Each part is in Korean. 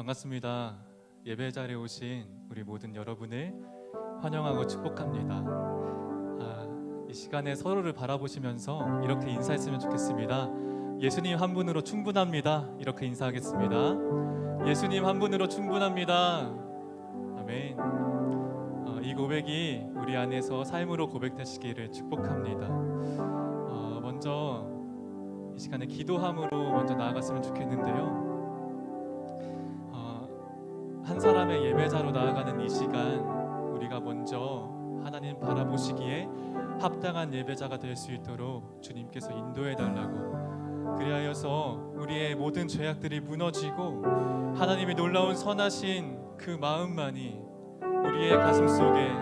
반갑습니다. 예배 자리에 오신 우리 모든 여러분을 환영하고 축복합니다. 이 시간에 서로를 바라보시면서 이렇게 인사했으면 좋겠습니다. 예수님 한 분으로 충분합니다. 이렇게 인사하겠습니다. 예수님 한 분으로 충분합니다. 아멘. 이 고백이 우리 안에서 삶으로 고백되시기를 축복합니다. 먼저 이 시간에 기도함으로 먼저 나아갔으면 좋겠는데요. 한 사람의 예배자로 나아가는 이 시간, 우리가 먼저 하나님 바라보시기에 합당한 예배자가 될 수 있도록 주님께서 인도해 달라고, 그리하여서 우리의 모든 죄악들이 무너지고 하나님의 놀라운 선하신 그 마음만이 우리의 가슴 속에,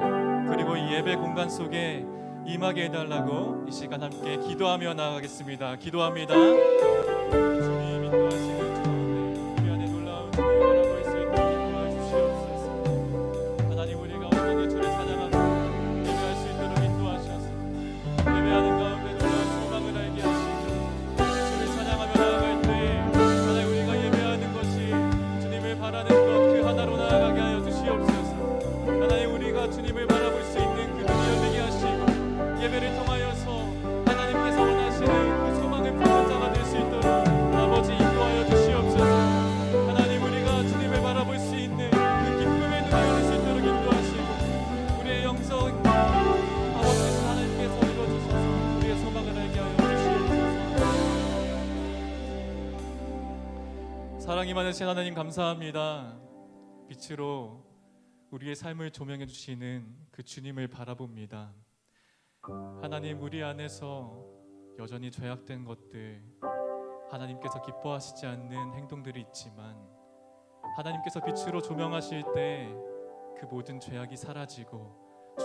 그리고 이 예배 공간 속에 임하게 해달라고 이 시간 함께 기도하며 나아가겠습니다. 기도합니다. 주님 인도하시는 주 가운데 우리 안에 놀라운 주님을 바라볼 수 있도록 인도하여 주시옵소서. 하나님, 우리가 온전히 주를 찬양하고 예배할 수 있도록 인도하셔서 예배하는 가운데 놀라운 소망을 알게 하시고, 주를 찬양하며 나아갈 때 하나님, 우리가 예배하는 것이 주님을 바라는 것 그 하나로 나아가게 하여 주시옵소서. 하나님, 우리가 주님을 바라볼 수 있는 그 눈이 열리게 하시고, 예배를 통하여서 하나님께서 원하시는 그 소망을 품는 자가 될 수 있도록 아버지 인도하여 주시옵소서. 하나님, 우리가 주님을 바라볼 수 있는 그 기쁨의 눈이 열릴 수 있도록 인도하시고, 우리의 영성 아버지 하나님께서 이루어주셔서 우리의 소망을 알게 하여 주시옵소서. 사랑이 많으신 하나님 감사합니다. 빛으로 우리의 삶을 조명해 주시는 그 주님을 바라봅니다. 하나님, 우리 안에서 여전히 죄악된 것들, 하나님께서 기뻐하시지 않는 행동들이 있지만 하나님께서 빛으로 조명하실 때 그 모든 죄악이 사라지고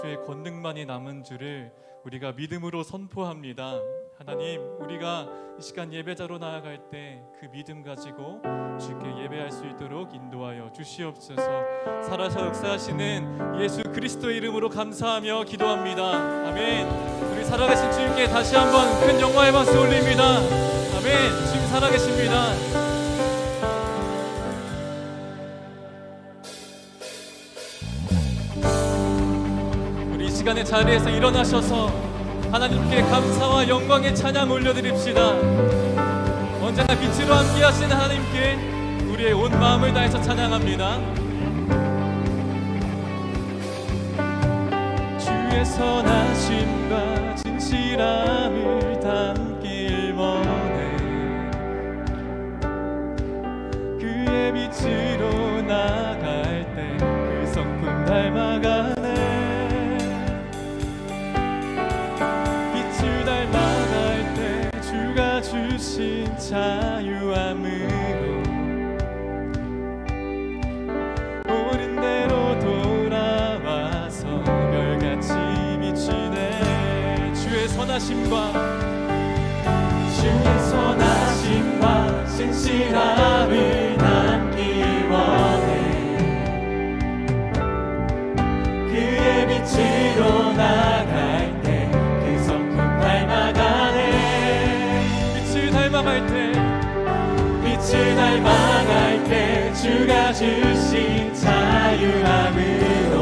주의 권능만이 남은 줄을 우리가 믿음으로 선포합니다. 하나님, 우리가 이 시간 예배자로 나아갈 때 그 믿음 가지고 주께 예배할 수 있도록 인도하여 주시옵소서. 살아서 역사하시는 예수 그리스도의 이름으로 감사하며 기도합니다. 아멘. 우리 살아계신 주님께 다시 한번 큰 영광의 박수 올립니다. 아멘. 주님 살아계십니다. 우리 이 시간의 자리에서 일어나셔서 하나님께 감사와 영광의 찬양 올려드립시다. 언제나 빛으로 함께 하시는 하나님께 우리의 온 마음을 다해서 찬양합니다. 주의 선하심과 진실함을 담길 원해. 그의 빛으로 나갈 때 그 성품 닮아가네. 빛을 닮아갈 때 주가 주신 자유함으로 옳은 대로 돌아와서 별같이 비치네. 주의 선하심과 진실함을 담길 원해. 그의 빛으로 나갈 때 그 성품 닮아가네. 빛을 닮아갈 때 주가 주신 자유함으로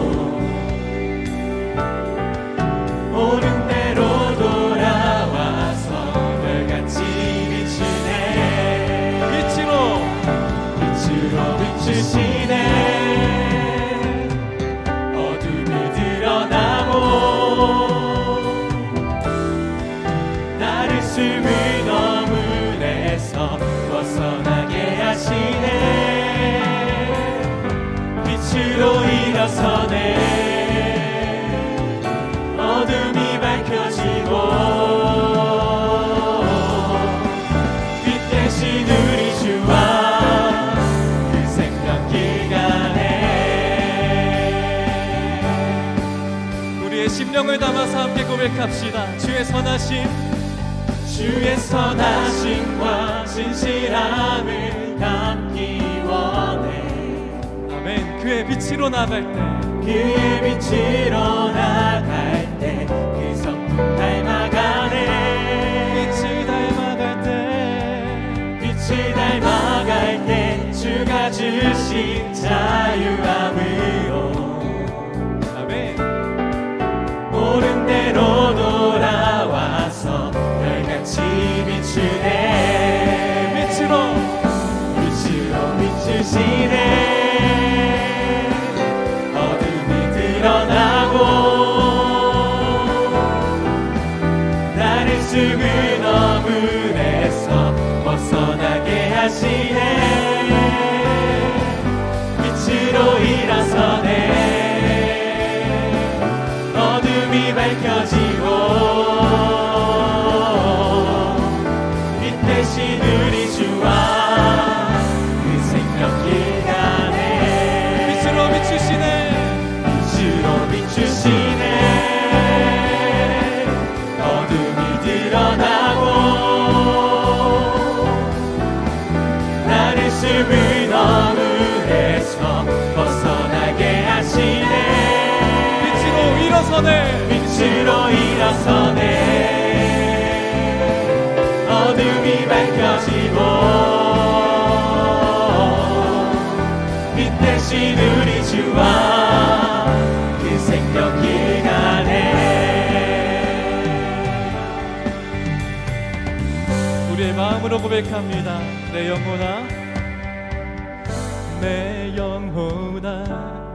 옳은 대로 돌아와서 별같이 비치네. 빛으로 비추시네. 어둠이 드러나고 나를 숨을 너무내서 벗어나게 하시네. 빛으로 일어서네. 어둠이 밝혀지고 빛 대신 우리 주와 그 생명길 가네. 우리의 심령을 담아서 함께 고백합시다. 주의 선하심과 진실함을 담기 원해. 아멘. 그의 빛으로 나갈 때 그 성품 닮아가네. 빛을 닮아갈 때 주가 주신 숨은 어둠에서 벗어나게 하시네. 빛으로 일어서네. 어둠이 밝혀지고 빛 대신 우리 주와 그 생명길 가네. 빛으로 비추시네. 빛으로 비추시네. 어둠이 드러나고 나를 숨은 어둠에서 벗어나게 하시네. 빛으로 일어서네. 빛으로 일어서네. 어둠이 밝혀지고 빛 대신 우리 주와 그 생명길 가네. 우리의 마음으로 고백합니다. 내 영혼아, 내 영혼아,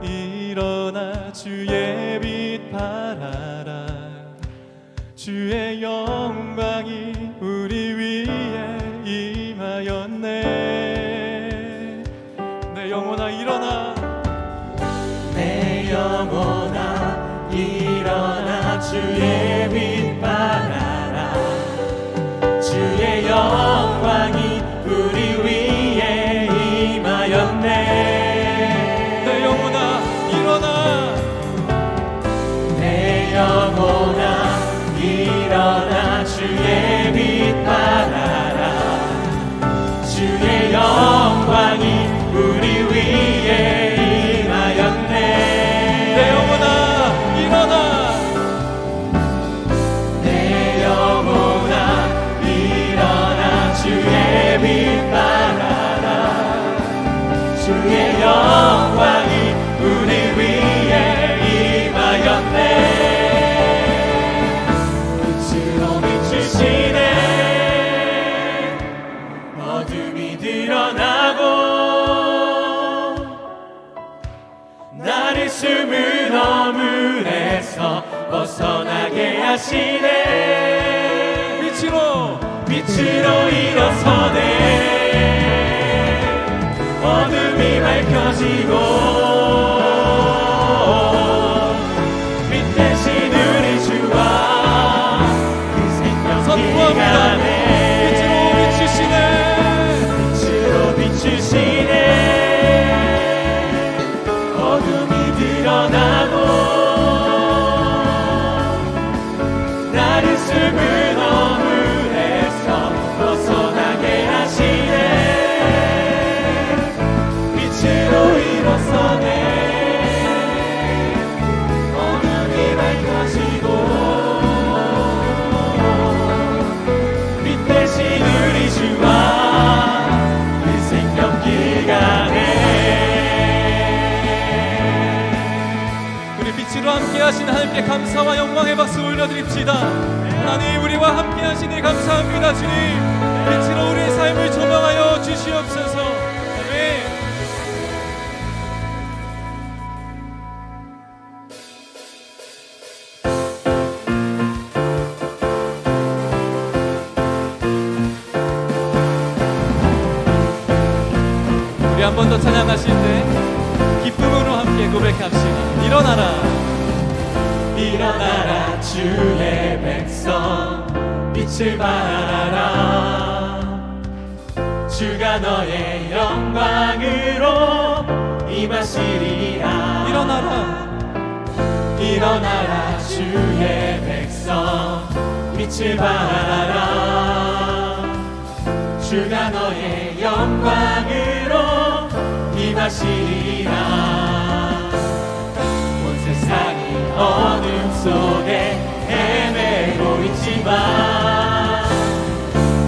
일어나 주의 빛 발하라. 주의 영광이 우리 위에 임하였네. 내 영혼아 일어나. 내 영혼아 일어나 주의 빛 발하라. 주의 영광이 우리 위에 임하였네. 내 영혼아 일어나. 내 영혼아 일어나 주의 빛 발하라. 주의 영광이 우리 위에 임하였네. 내 영혼아 일어나. 내 영혼아 일어나 주의 빛 발하라. 주의 영광이 우리 위에 임하였네. 빛으로 비추시네. 어둠이 드러나고 나를 숨은 어둠에서 벗어나게 하시네. 빛으로 일어서네. 어둠이 밝혀지고 빛 대신 우리 주와 그 생명길 가네. 빛으로 비추시네. 빛으로 비추시네. 어둠이 드러나고 나를 숨은 어둠에서 벗어나게 하시네. 빛으로 일어서네. 어둠이 밝혀지고 빛 대신 우리 주와 그 생명길 가네. 우리 빛으로 함께하신 하나님께 감사와 영광의 박수 올려드립시다. 하나님 우리와 함께하시니 감사합니다. 주님 빛으로 우리의 삶을 조명하여 주시옵소서. 아멘. 우리 한 번 더 찬양하실 때 기쁨으로 함께 고백합시다. 일어나라. 일어나라 주의 백성 빛을 발하라. 주가 너의 영광으로 임하시리라. 일어나라 주의 백성 빛을 발하라. 주가 너의 영광으로 임하시리라. 온 세상이 어둠 속에 헤매고 있지만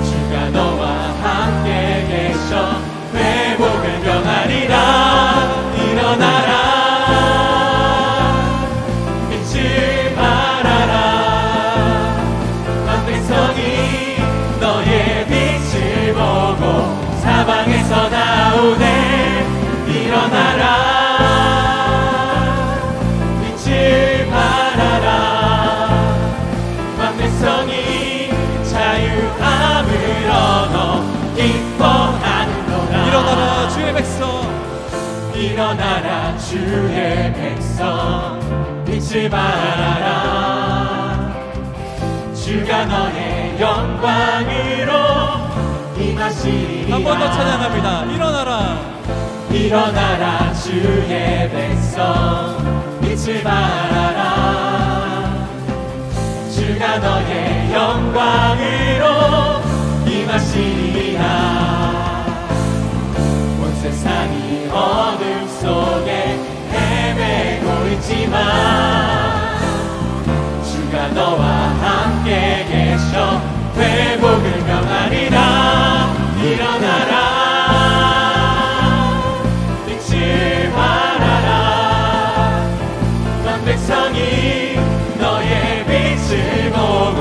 주가 너와 함께 계셔 회복을 명하리라. 일어나라 빛을 발하라. 온 백성이 너의 빛을 보고 사방에서 나오네. 일어나라 빛을 발하라. 잊지 말아라. 주가 너의 영광으로 임하시리라. 한 번 더 찬양합니다. 일어나라. 일어나라 주의 백성 잊지 말아라. 주가 너의 영광으로 임하시리라. 온 세상이 어둠 속에 헤매고 있지만 주가 너와 함께 계셔 회복을 명하리라. 일어나라 잊지 말아라. 넌 백성이 너의 빛을 보고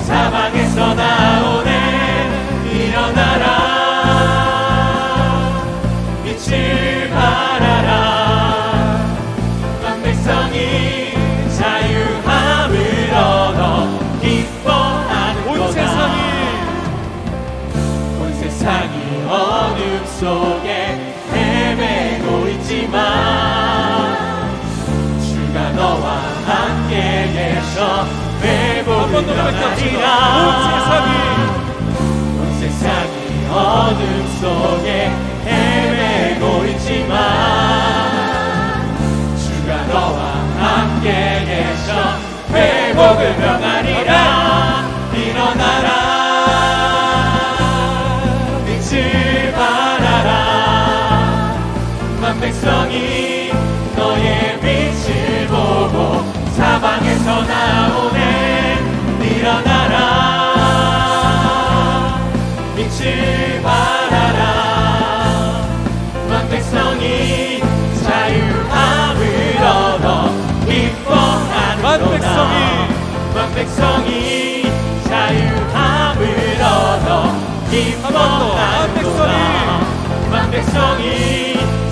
사방에서 나오네. 일어나라 잊지 말아라. 넌 백성이 자유함을 얻어 기뻐하는 온 거다. 세상이 세상이 어둠 속에 헤매고 있지만 주가 너와 함께 계셔 회복을 명하리라. 온 세상이 어둠 속에 헤매고 있지만 주가 너와 함께 계셔 회복을 명하리라. 일어나라 잊지 말아라. 만 백성이 너의 빛을 보고 사방에서 나오네. 일어나라 잊지 말아라. 만 백성이 자유함을 얻어 기뻐하는도다. 만 백성이 자유함을 얻어 기뻐하는도다. 만 백성이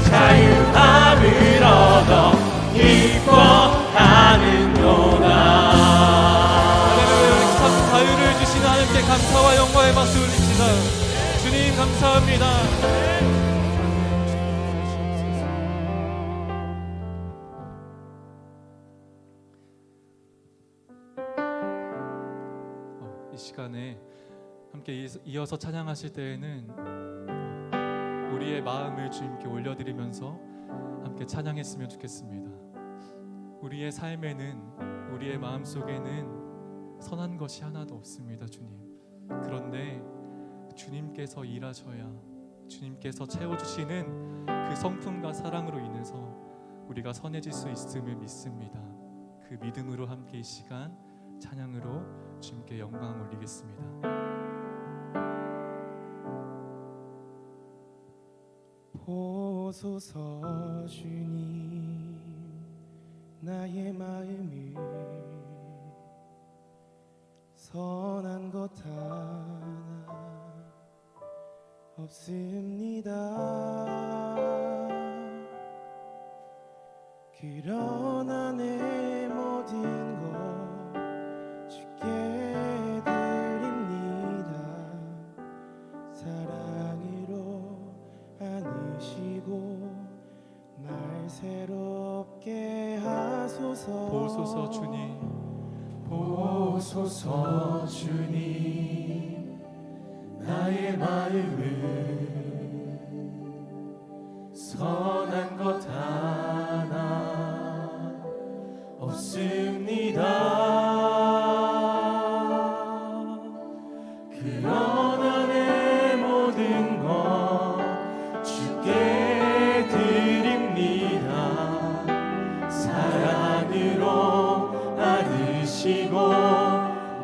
자유함을 얻어 기뻐하는도다. 자유를 주신 하나님께 감사와 영광의 박수 올립시다. 주님 감사합니다. 이 시간에 함께 이어서 찬양하실 때에는 우리의 마음을 주님께 올려드리면서 함께 찬양했으면 좋겠습니다. 우리의 삶에는, 우리의 마음속에는 선한 것이 하나도 없습니다, 주님. 그런데 주님께서 일하셔야, 주님께서 채워주시는 그 성품과 사랑으로 인해서 우리가 선해질 수 있음을 믿습니다. 그 믿음으로 함께 이 시간 찬양으로 주님께 영광 올리겠습니다. 보소서 주님, 나의 마음을 선한 것 하나 없습니다. 그러나 내 모든 것 주께 드립니다. 사랑으로 안으시고 날 새롭게 하소서. 보소서 주님, 보소서 주님, 나의 마음을 선한 것 하나 없습니다. 그러나 내 모든 것 주께 드립니다. 사랑으로 안으시고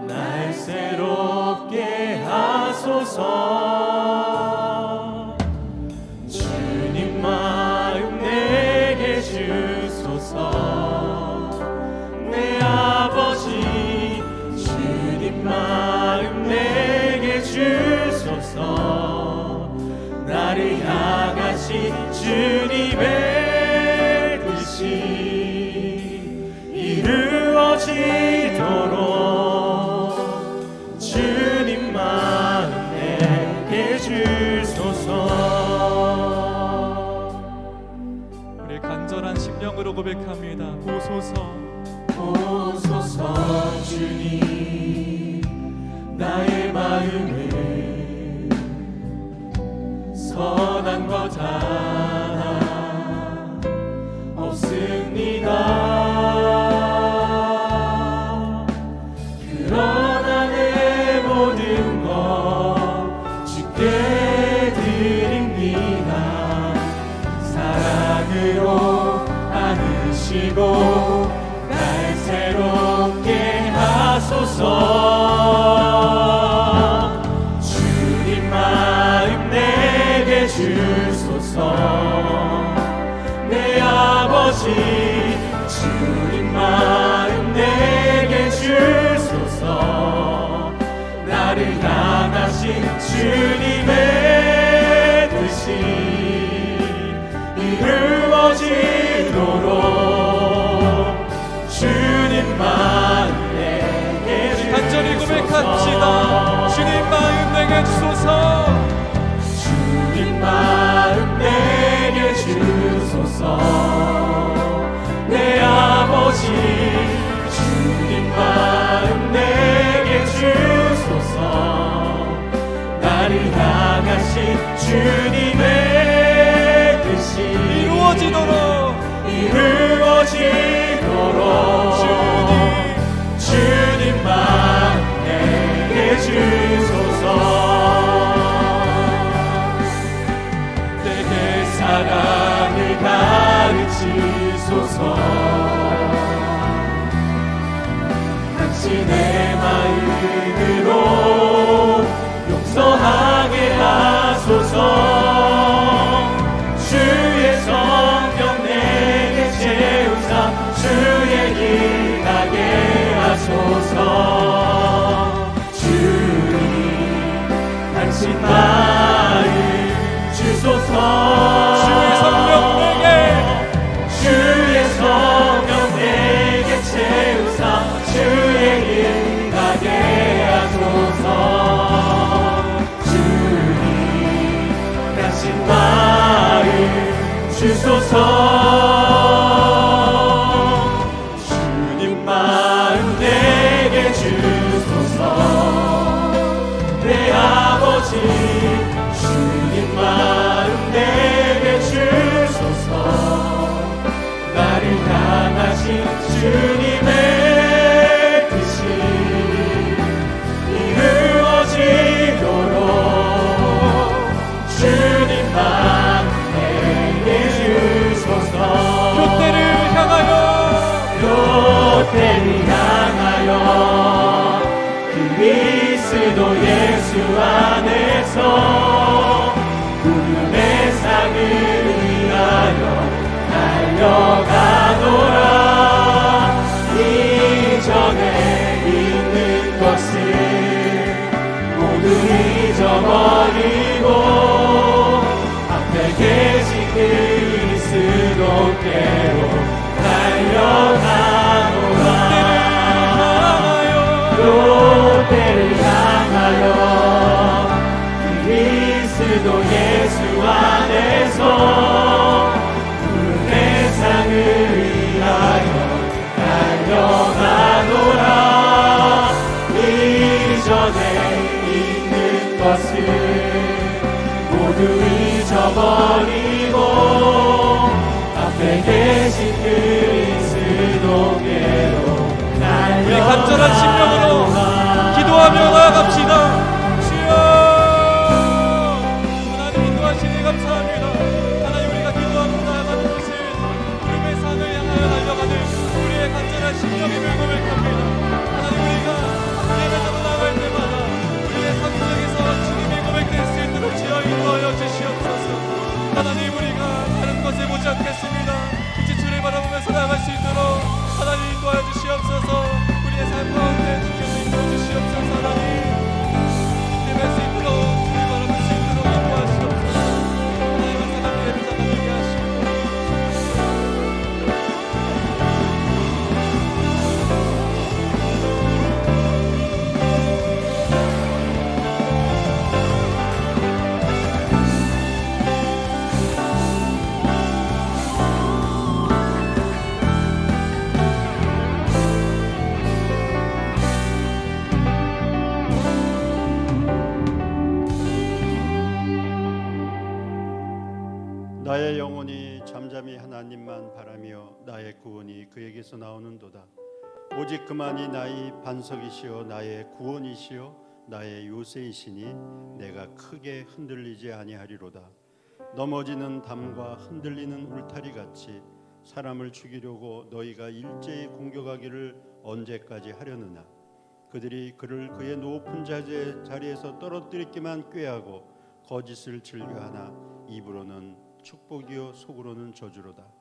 날 새롭게 하소서. 주님 마음 내게 주소서. 내 아버지 주님 마음 내게 주소서. 나를 향하신 주님의 뜻이 이루어지도록 주님 마음 내게 주소서. 우리 간절한 심령으로 고백합니다. 보소서, 주소서 주님 나의 마음을 선한 것 하나 없습니다. 그러나 내 모든 것 주께 드립니다. 사랑으로 안으시고 날 새롭게 하소서. 주님 마음 내게 주소서. 내 아버지 주님 마음 내게 주소서. 나를 향하신 주님의 뜻이 이루어지도록 주님 마음 내게 주소서. 간절히 고백합시다. 주님 마음 내게 주소서. 주님 마음 내게 주소서. 내 아버지 주님 마음 내게 주소서. 나를 향하신 주님의 뜻이 이루어지도록 주님 마음 내게 주소서. 내게 사랑을 가르치소서. 당신의 마음으로 용서하게 하소서. 주의 성령 내게 채우사 주의 길 가게 하소서. 주님 당신 마음 주소서. 주의 성령 내게 주의 성령 내게 채우사 주의 길 가게 하소서. 주님 당신 마음 주소서. 주님 마음 내게 주소서. 내 아버지 주님 마음 내게 주소서. 나를 향하신 주님의 뜻이 이루어지도록 주님 마음 내게 주소서. 교대를 향하여 그리스도 예수 안에서 구름의 상을 위하여 달려가노라. 이전에 있는 것을 모두 잊어버리고 앞에 계신 그리스도께로 달려가노라. 롯데를 향하여 그리스도 예수 안에서 구름의 상을 위하여 달려가노라. 이전에 있는 것을 모두 잊어버리고 앞에 계신 그리스도께로 우리 간절한 심령으로 기도하며 나아갑시다. 주여 하나님 인도하시니 감사합니다. 하나님 우리가 기도하며 나아가는 것을 구름의 산을 향하여 달려가는 우리의 간절한 심령임을 고백합니다. 하나님 우리가 예배자로 나갈 때마다 우리의 삶 속에서 주님이 고백될 수 있도록 주여 인도하여 주시옵소서. 하나님 우리가 다른 것을 보지 않겠습니다. 오직 주를 바라보면서 나아갈 수 있도록 하나님 인도하여 주시옵소서. 우리의 삶 가운데 주께서 인도해 주시옵소서. 하나님 나의 영혼이 잠잠히 하나님만 바라며 나의 구원이 그에게서 나오는도다. 오직 그만이 나의 반석이시요 나의 구원이시요 나의 요새이시니 내가 크게 흔들리지 아니하리로다. 넘어지는 담과 흔들리는 울타리 같이 사람을 죽이려고 너희가 일제히 공격하기를 언제까지 하려느냐. 그들이 그를 그의 높은 자리에서 떨어뜨리기만 꾀하고 거짓을 즐겨하나 입으로는 축복이요 속으로는 저주로다.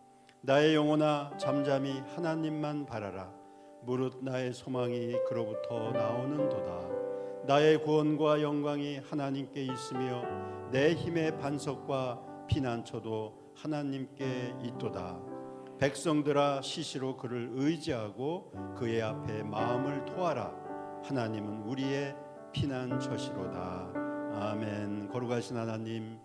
나의 영혼아 잠잠히 하나님만 바라라. 무릇 나의 소망이 그로부터 나오는도다. 나의 구원과 영광이 하나님께 있으며 내 힘의 반석과 피난처도 하나님께 있도다. 백성들아 시시로 그를 의지하고 그의 앞에 마음을 토하라. 하나님은 우리의 피난처시로다. 아멘. 거룩하신 하나님,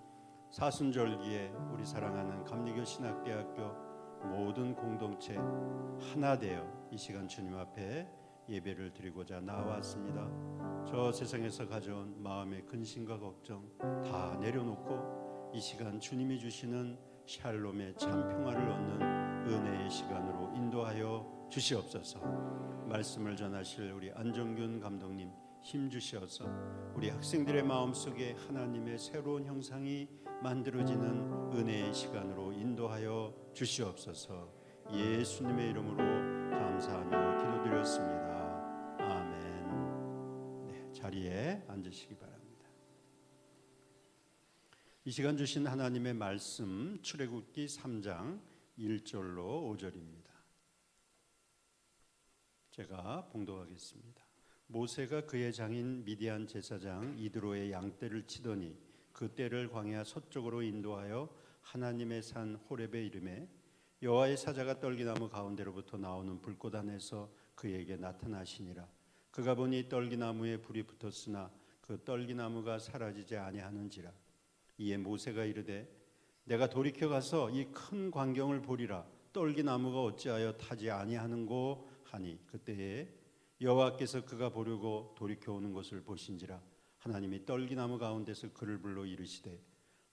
사순절기에 우리 사랑하는 감리교 신학대학교 모든 공동체 하나 되어 이 시간 주님 앞에 예배를 드리고자 나왔습니다. 저 세상에서 가져온 마음의 근심과 걱정 다 내려놓고 이 시간 주님이 주시는 샬롬의 참 평화를 얻는 은혜의 시간으로 인도하여 주시옵소서. 말씀을 전하실 우리 안정균 감독님 힘 주시어서 우리 학생들의 마음속에 하나님의 새로운 형상이 만들어지는 은혜의 시간으로 인도하여 주시옵소서. 예수님의 이름으로 감사하며 기도드렸습니다. 아멘. 네, 자리에 앉으시기 바랍니다. 이 시간 주신 하나님의 말씀 출애굽기 3장 1절로 5절입니다. 제가 봉독하겠습니다. 모세가 그의 장인 미디안 제사장 이드로의 양떼를 치더니 그 떼를 광야 서쪽으로 인도하여 하나님의 산 호렙에 이르매 여호와의 사자가 떨기나무 가운데로부터 나오는 불꽃 안에서 그에게 나타나시니라. 그가 보니 떨기나무에 불이 붙었으나 그 떨기나무가 사라지지 아니하는지라. 이에 모세가 이르되 내가 돌이켜 가서 이 큰 광경을 보리라. 떨기나무가 어찌하여 타지 아니하는고 하니 그때에 여호와께서 그가 보려고 돌이켜 오는 것을 보신지라. 하나님이 떨기나무 가운데서 그를 불러 이르시되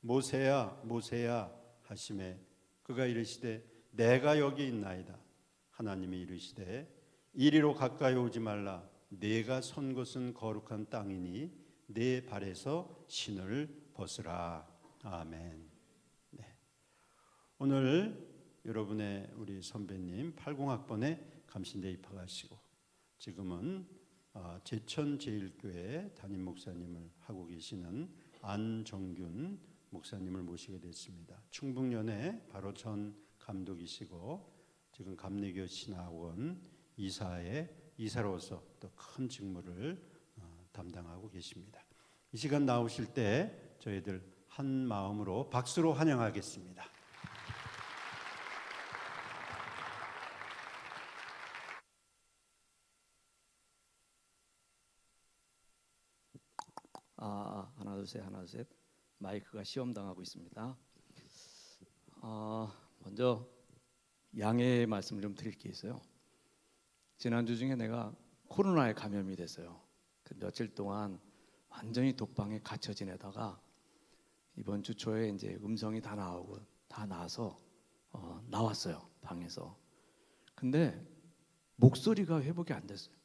모세야 모세야 하시매 그가 이르시되 내가 여기 있나이다. 하나님이 이르시되 이리로 가까이 오지 말라. 네가 선 곳은 거룩한 땅이니 네 발에서 신을 벗으라. 아멘. 네. 오늘 여러분의 우리 선배님 80학번에 감신대 입학하시고 지금은 제천제일교회 담임 목사님을 하고 계시는 안정균 목사님을 모시게 됐습니다. 충북연회 바로 전 감독이시고 지금 감리교 신학원 이사로서 또 큰 직무를 담당하고 계십니다. 이 시간 나오실 때 저희들 한 마음으로 박수로 환영하겠습니다. 하나 둘 셋 하나 둘 셋 마이크가 시험 당하고 있습니다. 먼저 양해의 말씀을 좀 드릴 게 있어요. 지난주 중에 내가 코로나에 감염이 됐어요. 그 며칠 동안 완전히 독방에 갇혀 지내다가 이번 주 초에 이제 음성이 다 나오고 다 나와서 나왔어요, 방에서. 근데 목소리가 회복이 안 됐어요.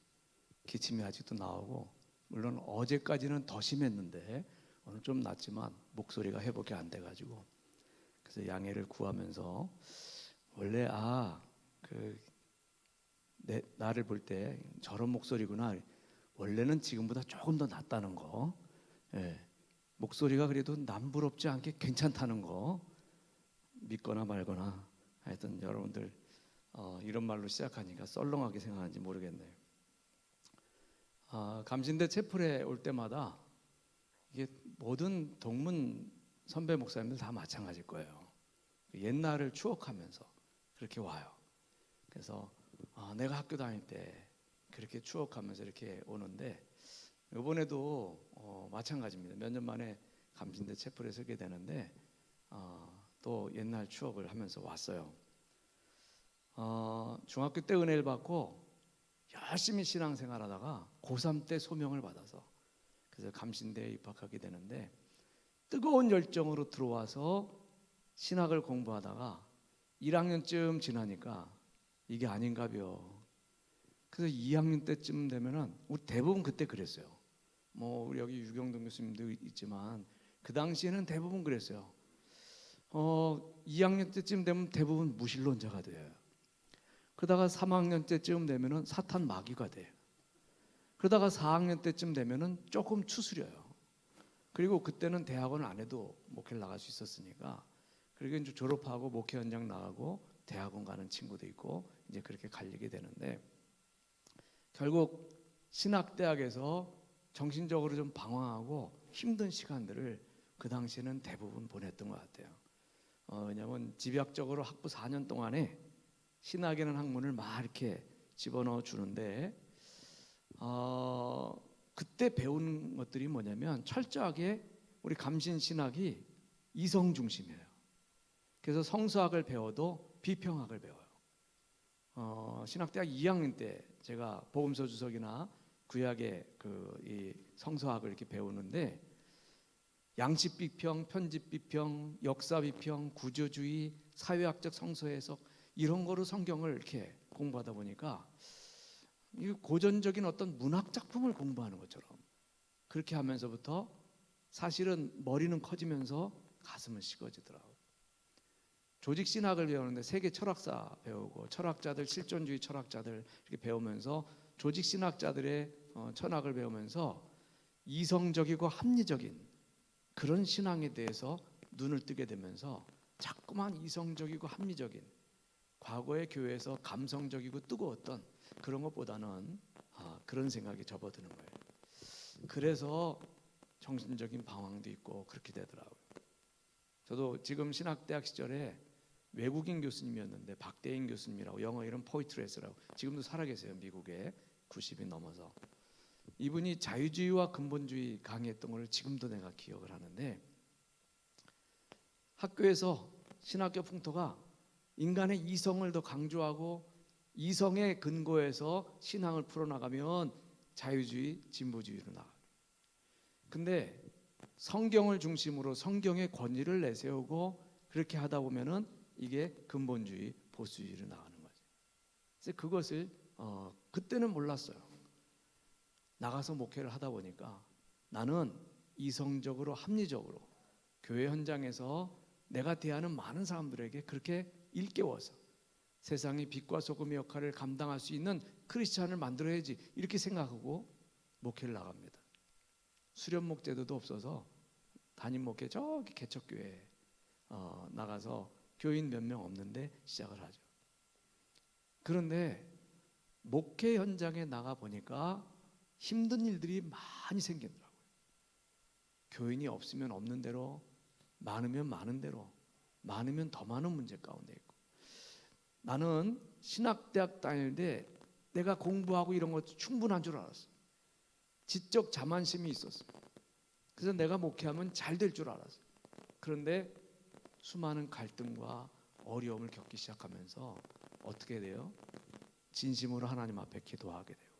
기침이 아직도 나오고, 물론 어제까지는 더 심했는데 오늘 좀 낫지만 목소리가 회복이 안 돼가지고, 그래서 양해를 구하면서 원래 나를 볼 때 저런 목소리구나. 원래는 지금보다 조금 더 낫다는 거. 예. 목소리가 그래도 남부럽지 않게 괜찮다는 거 믿거나 말거나 하여튼 여러분들 이런 말로 시작하니까 썰렁하게 생각하는지 모르겠네요. 감신대 채플에 올 때마다 이게 모든 동문 선배 목사님들 다 마찬가지일 거예요. 옛날을 추억하면서 그렇게 와요. 그래서 내가 학교 다닐 때 그렇게 추억하면서 이렇게 오는데, 이번에도 마찬가지입니다. 몇 년 만에 감신대 채플에 서게 되는데 또 옛날 추억을 하면서 왔어요. 중학교 때 은혜를 받고 열심히 신앙생활하다가 고3 때 소명을 받아서 그래서 감신대에 입학하게 되는데, 뜨거운 열정으로 들어와서 신학을 공부하다가 1학년쯤 지나니까 이게 아닌가벼. 그래서 2학년 때쯤 되면은 우리 대부분 그때 그랬어요. 뭐 우리 여기 유경동 교수님도 있지만 그 당시에는 대부분 그랬어요. 2학년 때쯤 되면 대부분 무신론자가 돼요. 그러다가 3학년 때쯤 되면은 사탄 마귀가 돼요. 그러다가 4학년 때쯤 되면은 조금 추스려요. 그리고 그때는 대학원 안 해도 목회를 나갈 수 있었으니까, 그리고 이제 졸업하고 목회 현장 나가고 대학원 가는 친구도 있고 이제 그렇게 갈리게 되는데, 결국 신학대학에서 정신적으로 좀 방황하고 힘든 시간들을 그 당시에는 대부분 보냈던 것 같아요. 왜냐하면 집약적으로 학부 4년 동안에 신학이라는 학문을 막 이렇게 집어넣어 주는데, 그때 배운 것들이 뭐냐면 철저하게 우리 감신 신학이 이성 중심이에요. 그래서 성서학을 배워도 비평학을 배워요. 신학대학 2학년 때 제가 복음서 주석이나 구약의 이 성서학을 이렇게 배우는데, 양식 비평, 편집 비평, 역사 비평, 구조주의, 사회학적 성서 해석, 이런 거로 성경을 이렇게 공부하다 보니까 이 고전적인 어떤 문학 작품을 공부하는 것처럼 그렇게 하면서부터 사실은 머리는 커지면서 가슴은 식어지더라고요. 조직 신학을 배우는데 세계 철학사 배우고 철학자들, 실존주의 철학자들 이렇게 배우면서 조직 신학자들의 철학을 배우면서 이성적이고 합리적인 그런 신앙에 대해서 눈을 뜨게 되면서 자꾸만 이성적이고 합리적인, 과거의 교회에서 감성적이고 뜨거웠던 그런 것보다는 그런 생각이 접어드는 거예요. 그래서 정신적인 방황도 있고 그렇게 되더라고요. 저도 지금 신학대학 시절에 외국인 교수님이었는데, 박대인 교수님이라고, 영어 이름 포이트레스라고, 지금도 살아계세요. 미국에 90이 넘어서. 이분이 자유주의와 근본주의 강의했던 걸 지금도 내가 기억을 하는데, 학교에서 신학교 풍토가 인간의 이성을 더 강조하고 이성의 근거에서 신앙을 풀어나가면 자유주의, 진보주의로 나가요. 근데 성경을 중심으로 성경의 권위를 내세우고 그렇게 하다 보면은 이게 근본주의, 보수주의로 나가는 거죠. 그래서 그것을 그때는 몰랐어요. 나가서 목회를 하다 보니까 나는 이성적으로, 합리적으로 교회 현장에서 내가 대하는 많은 사람들에게 그렇게 일깨워서 세상의 빛과 소금의 역할을 감당할 수 있는 크리스찬을 만들어야지, 이렇게 생각하고 목회를 나갑니다. 수련 목제도도 없어서 담임 목회 저기 개척교회에 나가서 교인 몇 명 없는데 시작을 하죠. 그런데 목회 현장에 나가 보니까 힘든 일들이 많이 생기더라고요. 교인이 없으면 없는 대로, 많으면 많은 대로, 많으면 더 많은 문제 가운데 있고, 나는 신학대학 다닐 때 내가 공부하고 이런 것 충분한 줄 알았어. 지적 자만심이 있었어. 그래서 내가 목회하면 잘 될 줄 알았어. 그런데 수많은 갈등과 어려움을 겪기 시작하면서 어떻게 돼요? 진심으로 하나님 앞에 기도하게 되고,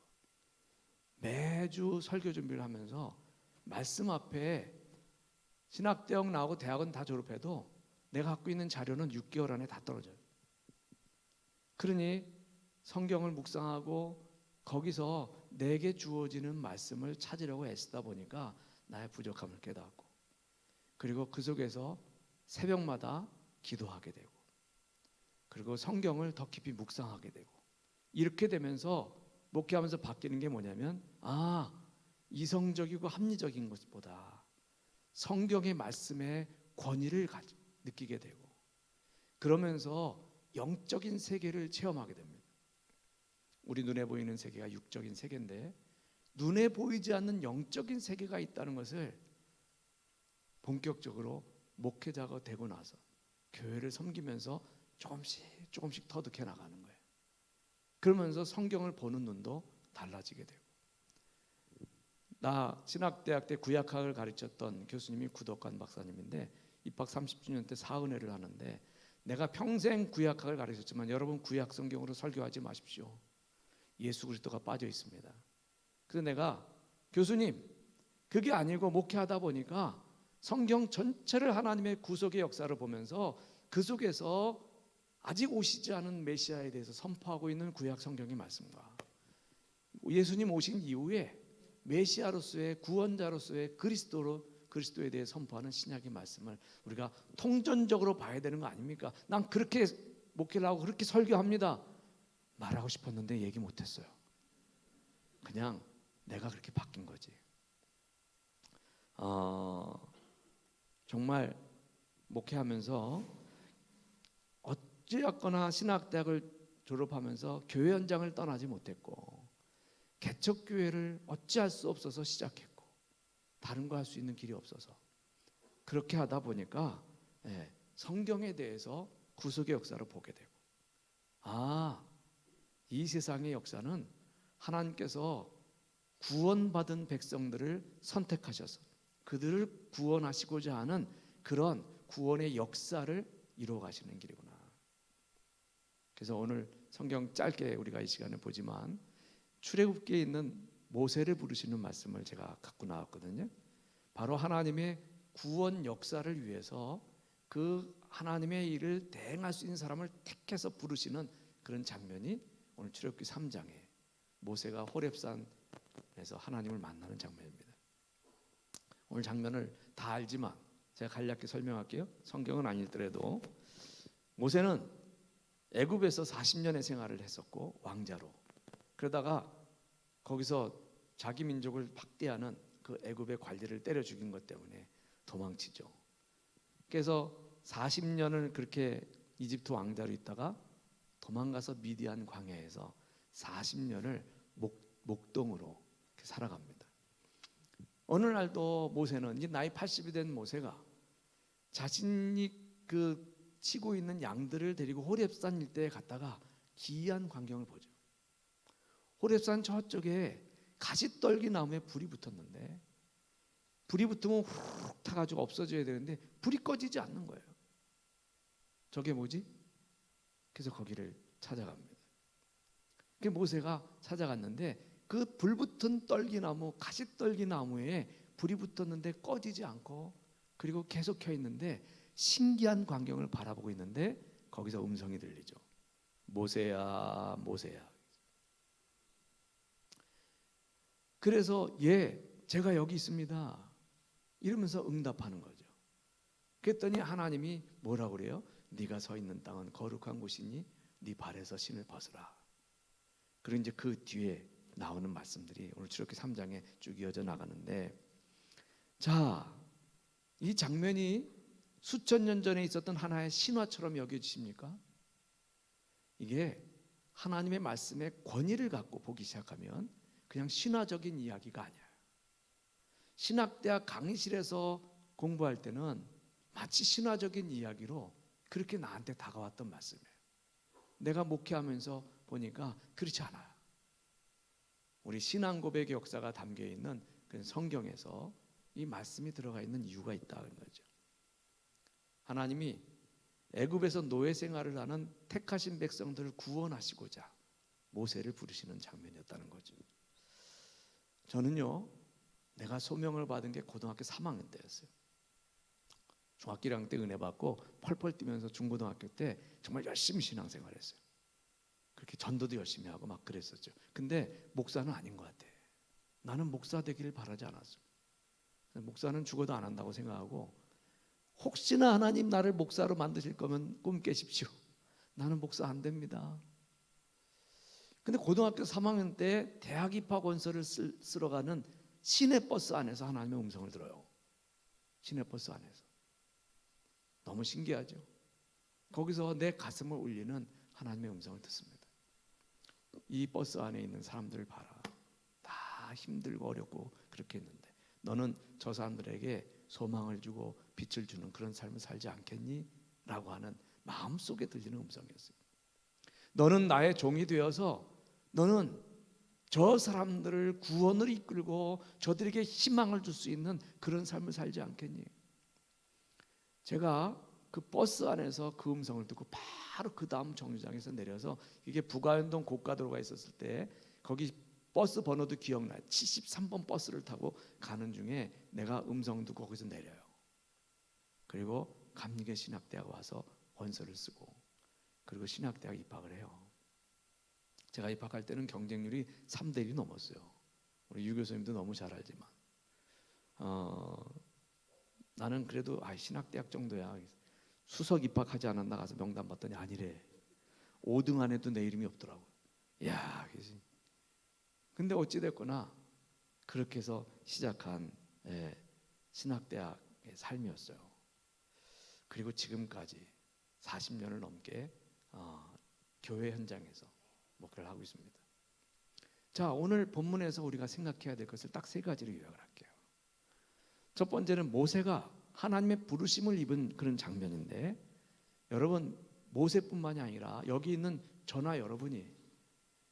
매주 설교 준비를 하면서 말씀 앞에, 신학대학 나오고 대학은 다 졸업해도 내가 갖고 있는 자료는 6개월 안에 다 떨어져요. 그러니 성경을 묵상하고 거기서 내게 주어지는 말씀을 찾으려고 애쓰다 보니까 나의 부족함을 깨닫고, 그리고 그 속에서 새벽마다 기도하게 되고, 그리고 성경을 더 깊이 묵상하게 되고, 이렇게 되면서 목회하면서 바뀌는 게 뭐냐면, 이성적이고 합리적인 것보다 성경의 말씀의 권위를 느끼게 되고, 그러면서 영적인 세계를 체험하게 됩니다. 우리 눈에 보이는 세계가 육적인 세계인데, 눈에 보이지 않는 영적인 세계가 있다는 것을 본격적으로 목회자가 되고 나서 교회를 섬기면서 조금씩 터득해 나가는 거예요. 그러면서 성경을 보는 눈도 달라지게 되고, 나 신학대학 때 구약학을 가르쳤던 교수님이 구덕관 박사님인데, 입학 30주년 때 사은회를 하는데, 내가 평생 구약학을 가르쳤지만 여러분 구약 성경으로 설교하지 마십시오. 예수 그리스도가 빠져 있습니다. 그래서 내가, 교수님, 그게 아니고 목회하다 보니까 성경 전체를 하나님의 구속의 역사를 보면서 그 속에서 아직 오시지 않은 메시아에 대해서 선포하고 있는 구약 성경의 말씀과 예수님 오신 이후에 메시아로서의 구원자로서의 그리스도에 대해 선포하는 신약의 말씀을 우리가 통전적으로 봐야 되는 거 아닙니까? 난 그렇게 목회를 하고 그렇게 설교합니다 말하고 싶었는데 얘기 못했어요. 그냥 내가 그렇게 바뀐 거지. 정말 목회하면서 어찌였거나 신학대학을 졸업하면서 교회 현장을 떠나지 못했고 개척교회를 어찌할 수 없어서 시작했고 다른 거 할 수 있는 길이 없어서 그렇게 하다 보니까 성경에 대해서 구속의 역사를 보게 되고 이 세상의 역사는 하나님께서 구원받은 백성들을 선택하셔서 그들을 구원하시고자 하는 그런 구원의 역사를 이루어 가시는 길이구나. 그래서 오늘 성경 짧게 우리가 이 시간에 보지만 출애굽기에 있는 모세를 부르시는 말씀을 제가 갖고 나왔거든요. 바로 하나님의 구원 역사를 위해서 그 하나님의 일을 대행할 수 있는 사람을 택해서 부르시는 그런 장면이 오늘 출애굽기 3장에 모세가 호렙산에서 하나님을 만나는 장면입니다. 오늘 장면을 다 알지만 제가 간략히 설명할게요. 성경은 아니더라도 모세는 애굽에서 40년의 생활을 했었고 왕자로 그러다가 거기서 자기 민족을 박대하는 그 애굽의 관리를 때려 죽인 것 때문에 도망치죠. 그래서 40년을 그렇게 이집트 왕자로 있다가 도망가서 미디안 광야에서 40년을 목동으로 살아갑니다. 어느 날도 모세는 이제 나이 80이 된 모세가 자신이 그 치고 있는 양들을 데리고 호렙산 일대에 갔다가 기이한 광경을 보죠. 호렙산 저쪽에 가시떨기 나무에 불이 붙었는데 불이 붙으면 훅 타가지고 없어져야 되는데 불이 꺼지지 않는 거예요. 저게 뭐지? 그래서 거기를 찾아갑니다. 그 모세가 찾아갔는데 그 불붙은 떨기나무, 가시떨기나무에 불이 붙었는데 꺼지지 않고 그리고 계속 켜 있는데 신기한 광경을 바라보고 있는데 거기서 음성이 들리죠. 모세야, 모세야. 그래서 제가 여기 있습니다. 이러면서 응답하는 거죠. 그랬더니 하나님이 뭐라고 그래요? 네가 서 있는 땅은 거룩한 곳이니 네 발에서 신을 벗으라. 그리고 이제 그 뒤에 나오는 말씀들이 오늘 출애굽기 3장에 쭉 이어져 나가는데 자, 이 장면이 수천 년 전에 있었던 하나의 신화처럼 여겨지십니까? 이게 하나님의 말씀의 권위를 갖고 보기 시작하면 그냥 신화적인 이야기가 아니야. 신학대학 강의실에서 공부할 때는 마치 신화적인 이야기로 그렇게 나한테 다가왔던 말씀이에요. 내가 목회하면서 보니까 그렇지 않아요. 우리 신앙 고백의 역사가 담겨 있는 그 성경에서 이 말씀이 들어가 있는 이유가 있다는 거죠. 하나님이 애굽에서 노예 생활을 하는 택하신 백성들을 구원하시고자 모세를 부르시는 장면이었다는 거죠. 저는요, 내가 소명을 받은 게 고등학교 3학년 때였어요. 중학교 1학년 때 은혜 받고 펄펄 뛰면서 중고등학교 때 정말 열심히 신앙생활했어요. 그렇게 전도도 열심히 하고 막 그랬었죠. 근데 목사는 아닌 것 같아. 나는 목사 되기를 바라지 않았어. 목사는 죽어도 안 한다고 생각하고 혹시나 하나님 나를 목사로 만드실 거면 꿈 깨십시오. 나는 목사 안 됩니다. 근데 고등학교 3학년 때 대학 입학 원서를 쓰러 가는 시내버스 안에서 하나님의 음성을 들어요. 시내버스 안에서. 너무 신기하죠. 거기서 내 가슴을 울리는 하나님의 음성을 듣습니다. 이 버스 안에 있는 사람들을 봐라. 다 힘들고 어렵고 그렇게 했는데 너는 저 사람들에게 소망을 주고 빛을 주는 그런 삶을 살지 않겠니? 라고 하는 마음속에 들리는 음성이었어요. 너는 나의 종이 되어서 너는 저 사람들을 구원을 이끌고 저들에게 희망을 줄 수 있는 그런 삶을 살지 않겠니? 제가 그 버스 안에서 그 음성을 듣고 바로 그 다음 정류장에서 내려서 이게 부가연동 고가도로가 있었을 때 거기 버스 번호도 기억나요. 73번 버스를 타고 가는 중에 내가 음성 듣고 거기서 내려요. 그리고 감리교 신학대학 와서 원서를 쓰고 그리고 신학대학 입학을 해요. 제가 입학할 때는 경쟁률이 3대 1이 넘었어요. 우리 유 교수님도 너무 잘 알지만 나는 그래도 신학대학 정도야 수석 입학하지 않았나 가서 명단 봤더니 아니래. 5등 안에도 내 이름이 없더라고. 야, 근데 어찌 됐거나 그렇게 해서 시작한 신학대학의 삶이었어요. 그리고 지금까지 40년을 넘게 교회 현장에서 목회를 하고 있습니다. 자, 오늘 본문에서 우리가 생각해야 될 것을 딱 3가지로 요약을 할게요. 첫 번째는 모세가 하나님의 부르심을 입은 그런 장면인데, 여러분 모세뿐만이 아니라 여기 있는 저나 여러분이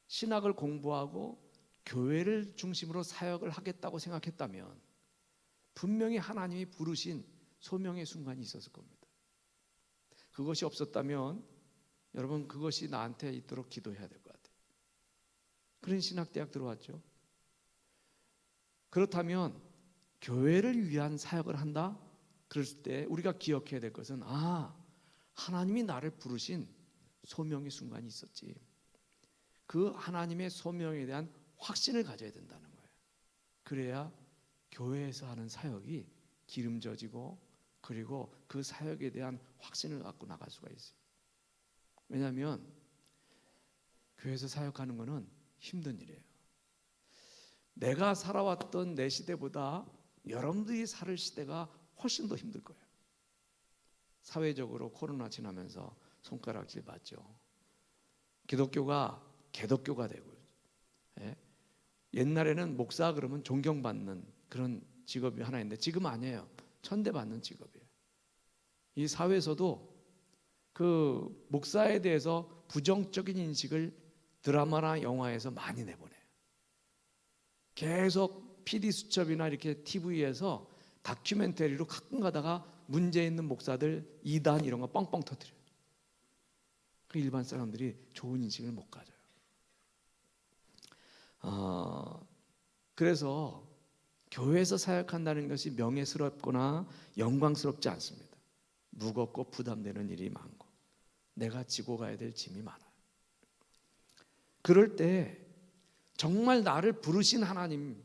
신학을 공부하고 교회를 중심으로 사역을 하겠다고 생각했다면 분명히 하나님이 부르신 소명의 순간이 있었을 겁니다. 그것이 없었다면 여러분 그것이 나한테 있도록 기도해야 될 것 같아요. 그런 신학대학 들어왔죠. 그렇다면 교회를 위한 사역을 한다? 그랬을 때 우리가 기억해야 될 것은 하나님이 나를 부르신 소명의 순간이 있었지. 그 하나님의 소명에 대한 확신을 가져야 된다는 거예요. 그래야 교회에서 하는 사역이 기름져지고 그리고 그 사역에 대한 확신을 갖고 나갈 수가 있어요. 왜냐하면 교회에서 사역하는 것은 힘든 일이에요. 내가 살아왔던 내 시대보다 여러분들이 살 시대가 훨씬 더 힘들 거예요. 사회적으로 코로나 지나면서 손가락질 받죠. 기독교가 개독교가 되고, 옛날에는 목사 그러면 존경받는 그런 직업이 하나 있는데 지금 아니에요. 천대받는 직업이에요. 이 사회에서도 그 목사에 대해서 부정적인 인식을 드라마나 영화에서 많이 내보내요. 계속 PD 수첩이나 이렇게 TV에서 다큐멘터리로 가끔 가다가 문제 있는 목사들 이단 이런 거 뻥뻥 터뜨려요. 그 일반 사람들이 좋은 인식을 못 가져요. 그래서 교회에서 사역한다는 것이 명예스럽거나 영광스럽지 않습니다. 무겁고 부담되는 일이 많고 내가 지고 가야 될 짐이 많아요. 그럴 때 정말 나를 부르신 하나님이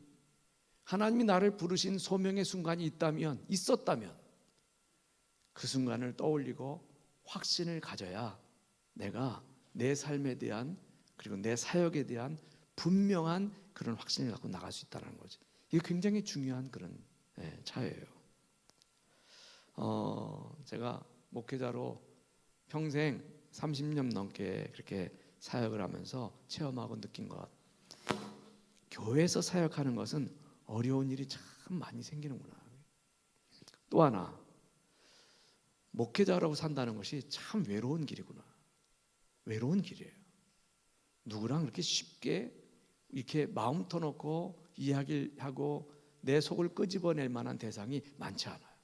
나를 부르신 소명의 순간이 있었다면 그 순간을 떠올리고 확신을 가져야 내가 내 삶에 대한 그리고 내 사역에 대한 분명한 그런 확신을 갖고 나갈 수 있다는 거죠. 이게 굉장히 중요한 그런 차이예요. 제가 목회자로 평생 30년 넘게 그렇게 사역을 하면서 체험하고 느낀 것, 교회에서 사역하는 것은 어려운 일이 참 많이 생기는구나. 또 하나, 목회자라고 산다는 것이 참 외로운 길이구나. 외로운 길이에요. 누구랑 그렇게 쉽게 이렇게 마음 터놓고 이야기를 하고 내 속을 끄집어낼 만한 대상이 많지 않아요.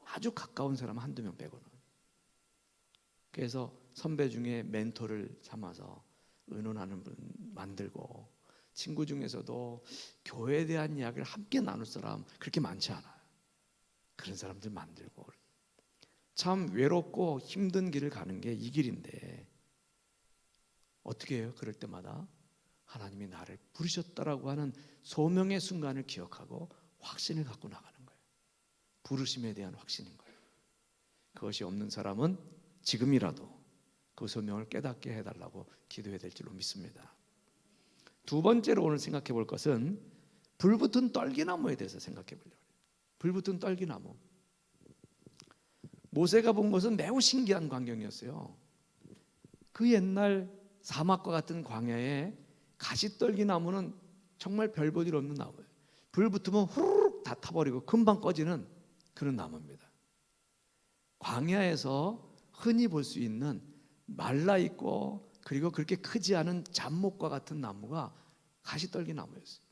아주 가까운 사람 한두 명 빼고는. 그래서 선배 중에 멘토를 삼아서 의논하는 분 만들고, 친구 중에서도 교회에 대한 이야기를 함께 나눌 사람 그렇게 많지 않아요. 그런 사람들 만들고. 참 외롭고 힘든 길을 가는 게 이 길인데 어떻게 해요? 그럴 때마다 하나님이 나를 부르셨다라고 하는 소명의 순간을 기억하고 확신을 갖고 나가는 거예요. 부르심에 대한 확신인 거예요. 그것이 없는 사람은 지금이라도 그 소명을 깨닫게 해달라고 기도해야 될 줄로 믿습니다. 두 번째로 오늘 생각해 볼 것은 불붙은 떨기나무에 대해서 생각해 보려고 해요. 불붙은 떨기나무. 모세가 본 것은 매우 신기한 광경이었어요. 그 옛날 사막과 같은 광야에 가시떨기나무는 정말 별 볼 일 없는 나무예요. 불 붙으면 후루룩 다 타버리고 금방 꺼지는 그런 나무입니다. 광야에서 흔히 볼 수 있는 말라있고 그리고 그렇게 크지 않은 잡목과 같은 나무가 가시떨기나무였어요.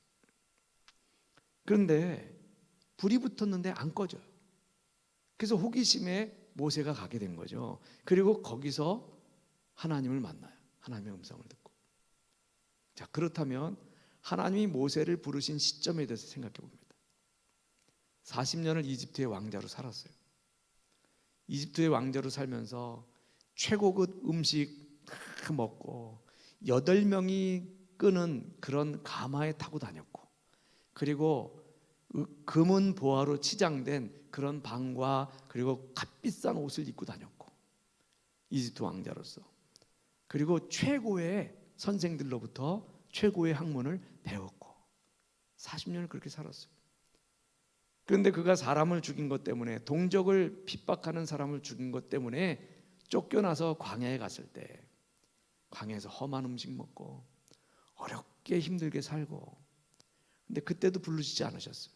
그런데 불이 붙었는데 안 꺼져요. 그래서 호기심에 모세가 가게 된 거죠. 그리고 거기서 하나님을 만나요. 하나님의 음성을 듣고. 자, 그렇다면 하나님이 모세를 부르신 시점에 대해서 생각해 봅니다. 40년을 이집트의 왕자로 살았어요. 이집트의 왕자로 살면서 최고급 음식 다 먹고 8명이 끄는 그런 가마에 타고 다녔고, 그리고 금은 보화로 치장된 그런 방과 그리고 값비싼 옷을 입고 다녔고, 이집트 왕자로서. 그리고 최고의 선생들로부터 최고의 학문을 배웠고 40년을 그렇게 살았어요. 그런데 그가 사람을 죽인 것 때문에, 동족을 핍박하는 사람을 죽인 것 때문에 쫓겨나서 광야에 갔을 때, 광야에서 험한 음식 먹고 어렵게 힘들게 살고, 근데 그때도 부르시지 않으셨어요.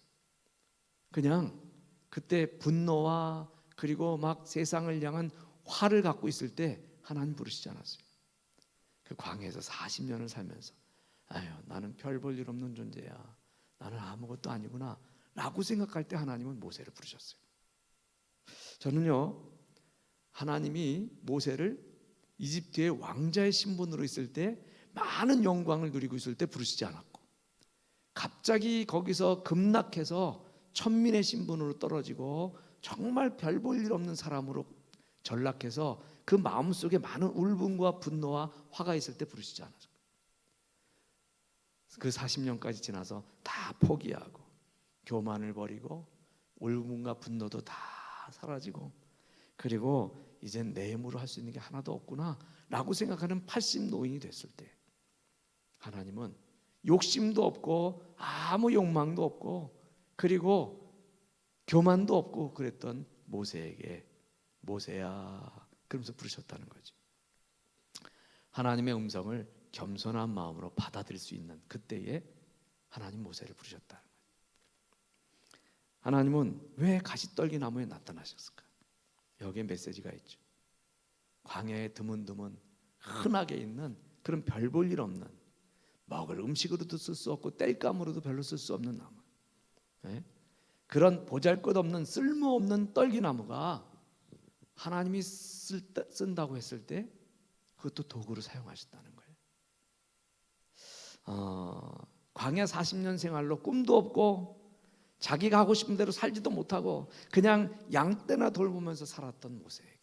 그냥 그때 분노와 그리고 막 세상을 향한 화를 갖고 있을 때 하나님 부르시지 않았어요. 그 광야에서 40년을 살면서 아유, 나는 별 볼 일 없는 존재야, 나는 아무것도 아니구나 라고 생각할 때 하나님은 모세를 부르셨어요. 저는요, 하나님이 모세를 이집트의 왕자의 신분으로 있을 때, 많은 영광을 누리고 있을 때 부르시지 않았고, 갑자기 거기서 급락해서 천민의 신분으로 떨어지고 정말 별 볼 일 없는 사람으로 전락해서 그 마음속에 많은 울분과 분노와 화가 있을 때 부르시지 않았어요. 그 40년까지 지나서 다 포기하고 교만을 버리고 울분과 분노도 다 사라지고, 그리고 이젠 내 힘으로 할 수 있는 게 하나도 없구나 라고 생각하는 80 노인이 됐을 때, 하나님은 욕심도 없고 아무 욕망도 없고 그리고 교만도 없고 그랬던 모세에게 모세야 그러면서 부르셨다는 거죠. 하나님의 음성을 겸손한 마음으로 받아들일 수 있는 그때에 하나님 모세를 부르셨다는 거예요. 하나님은 왜 가시떨기 나무에 나타나셨을까? 여기에 메시지가 있죠. 광야에 드문드문 흔하게 있는 그런 별 볼 일 없는, 먹을 음식으로도 쓸 수 없고 땔감으로도 별로 쓸 수 없는 나무, 네? 그런 보잘것없는 쓸모없는 떨기나무가 하나님이 쓴다고 했을 때 그것도 도구로 사용하셨다는 거예요. 광야 40년 생활로 꿈도 없고 자기가 하고 싶은 대로 살지도 못하고 그냥 양떼나 돌보면서 살았던 모세에게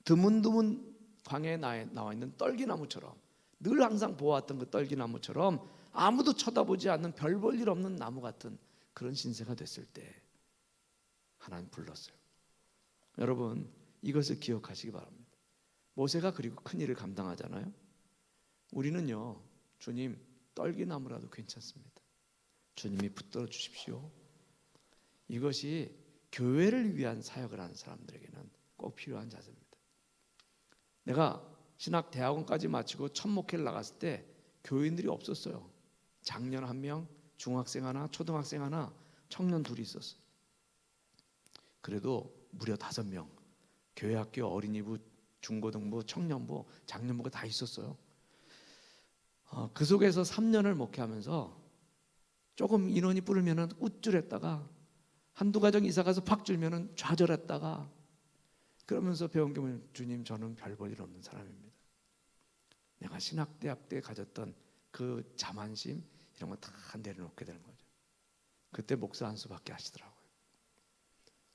드문드문 광야에 나와 있는 떨기나무처럼, 늘 항상 보아왔던 그 떨기나무처럼 아무도 쳐다보지 않는 별 볼 일 없는 나무 같은 그런 신세가 됐을 때 하나님 불렀어요. 여러분, 이것을 기억하시기 바랍니다. 모세가 그리고 큰 일을 감당하잖아요. 우리는요, 주님 떨기나무라도 괜찮습니다. 주님이 붙들어 주십시오. 이것이 교회를 위한 사역을 하는 사람들에게는 꼭 필요한 자세입니다. 내가 신학 대학원까지 마치고 첫 목회를 나갔을 때 교인들이 없었어요. 장년 1명, 중학생 하나, 초등학생 하나, 청년 2이 있었어요. 그래도 무려 5명, 교회학교 어린이부, 중고등부, 청년부, 장년부가 다 있었어요. 그 속에서 3년을 목회하면서 조금 인원이 불으면 우쭐했다가 한두 가정 이사가서 팍 줄면 좌절했다가, 그러면서 배운 게 뭐냐면, 주님 저는 별 볼 일 없는 사람입니다. 내가 신학대학 때 가졌던 그 자만심 이런 거 다 내려놓게 되는 거죠. 그때 목사 안수밖에 하시더라고요.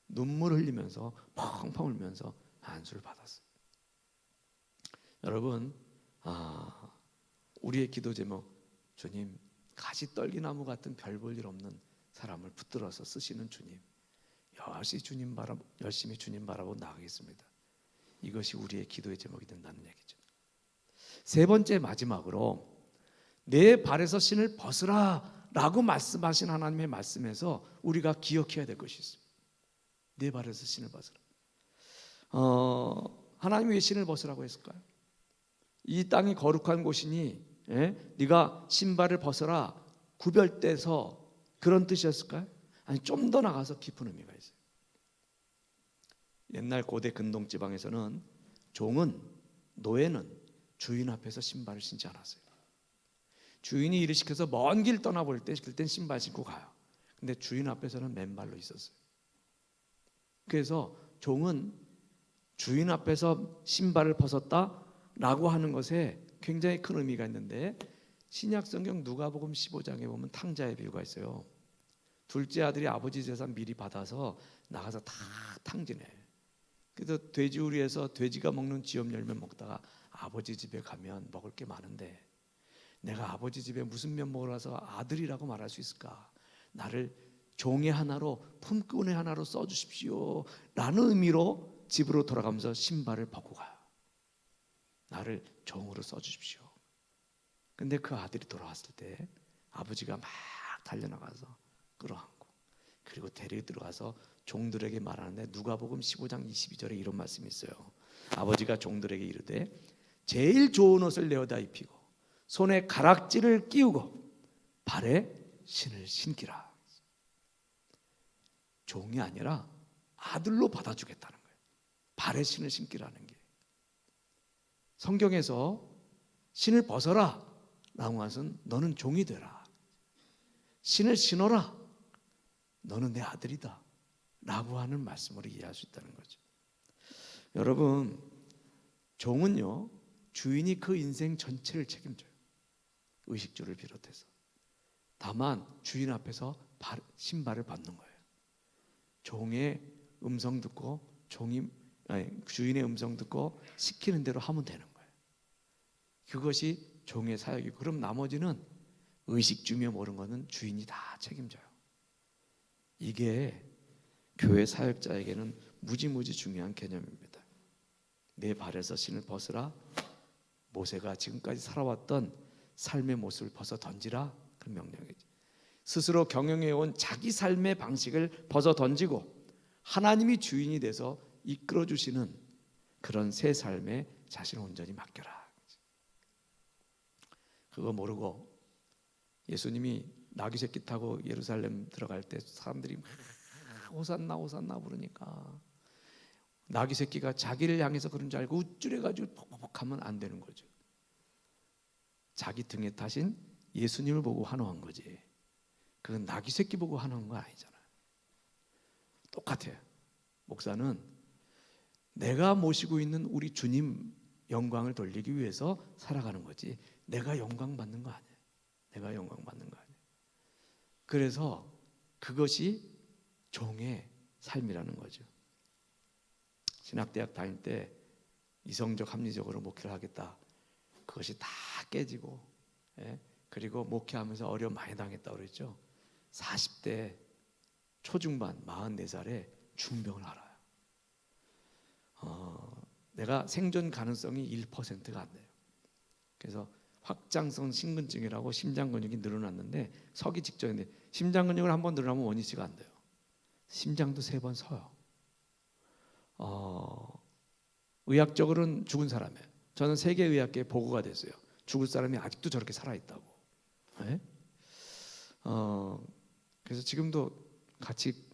눈물 흘리면서 펑펑 울면서 안수를 받았어요. 여러분, 우리의 기도 제목, 주님 가시 떨기나무 같은 별 볼 일 없는 사람을 붙들어서 쓰시는 주님, 열심히 주님 바라보고 나가겠습니다. 이것이 우리의 기도의 제목이 된다는 얘기죠. 세 번째, 마지막으로 내 발에서 신을 벗으라 라고 말씀하신 하나님의 말씀에서 우리가 기억해야 될 것이 있습니다. 내 발에서 신을 벗으라. 하나님이 왜 신을 벗으라고 했을까요? 이 땅이 거룩한 곳이니 네가 신발을 벗어라, 구별돼서, 그런 뜻이었을까요? 아니, 좀 더 나가서 깊은 의미가 있어요. 옛날 고대 근동 지방에서는 종은, 노예는 주인 앞에서 신발을 신지 않았어요. 주인이 일을 시켜서 먼 길 떠나볼 때 그땐 신발 신고 가요. 근데 주인 앞에서는 맨발로 있었어요. 그래서 종은 주인 앞에서 신발을 벗었다라고 하는 것에 굉장히 큰 의미가 있는데, 신약성경 누가복음 15장에 보면 탕자의 비유가 있어요. 둘째 아들이 아버지 재산 미리 받아서 나가서 다 탕진해. 그래서 돼지우리에서 돼지가 먹는 쥐염 열매 먹다가 아버지 집에 가면 먹을 게 많은데 내가 아버지 집에 무슨 면 먹으러 가서 아들이라고 말할 수 있을까? 나를 종의 하나로, 품꾼의 하나로 써주십시오 라는 의미로 집으로 돌아가면서 신발을 벗고 가요. 나를 종으로 써주십시오. 근데 그 아들이 돌아왔을 때 아버지가 막 달려나가서 끌어안고 그리고 데리고 들어가서 종들에게 말하는데 누가복음 15장 22절에 이런 말씀이 있어요. 아버지가 종들에게 이르되 제일 좋은 옷을 내어다 입히고 손에 가락지를 끼우고 발에 신을 신기라. 종이 아니라 아들로 받아주겠다는 거예요. 발에 신을 신기라는 게. 성경에서 신을 벗어라 라고 하신 너는 종이 되라. 신을 신어라. 너는 내 아들이다 라고 하는 말씀으로 이해할 수 있다는 거죠. 여러분, 종은요 주인이 그 인생 전체를 책임져요. 의식주를 비롯해서. 다만 주인 앞에서 신발을 받는 거예요. 종의 음성 듣고 주인의 음성 듣고 시키는 대로 하면 되는 거예요. 그것이 종의 사역이고, 그럼 나머지는 의식주며 모르는 것은 주인이 다 책임져요. 이게 교회 사역자에게는 무지무지 중요한 개념입니다. 내 발에서 신을 벗으라. 모세가 지금까지 살아왔던 삶의 모습을 벗어 던지라. 그 명령이죠. 스스로 경영해온 자기 삶의 방식을 벗어 던지고 하나님이 주인이 돼서 이끌어 주시는 그런 새 삶에 자신을 온전히 맡겨라. 그거 모르고 예수님이 나귀 새끼 타고 예루살렘 들어갈 때 사람들이 막 호산나 호산나 부르니까 나귀 새끼가 자기를 향해서 그런 줄 알고 우쭐해가지고 퍽퍽하면 안 되는 거죠. 자기 등에 타신 예수님을 보고 환호한 거지. 그건 나귀 새끼 보고 환호한 거 아니잖아요. 똑같아요. 목사는 내가 모시고 있는 우리 주님 영광을 돌리기 위해서 살아가는 거지 내가 영광 받는 거 아니에요. 내가 영광 받는 거 아니에요. 그래서 그것이 종의 삶이라는 거죠. 신학대학 다닐 때 이성적 합리적으로 목회를 하겠다. 그것이 다 깨지고, 그리고 목회하면서 어려움 많이 당했다고 그랬죠. 40대 초중반 44살에 중병을 알아요. 내가 생존 가능성이 1%가 안 돼요. 그래서 확장성 심근증이라고 심장 근육이 늘어났는데 서기 직전인데 심장 근육을 한번 늘어나면 원위치가 안 돼요. 심장도 3번 서요. 의학적으로는 죽은 사람이에요. 저는 세계의학계에 보고가 됐어요. 죽을 사람이 아직도 저렇게 살아있다고. 네? 그래서 지금도 같이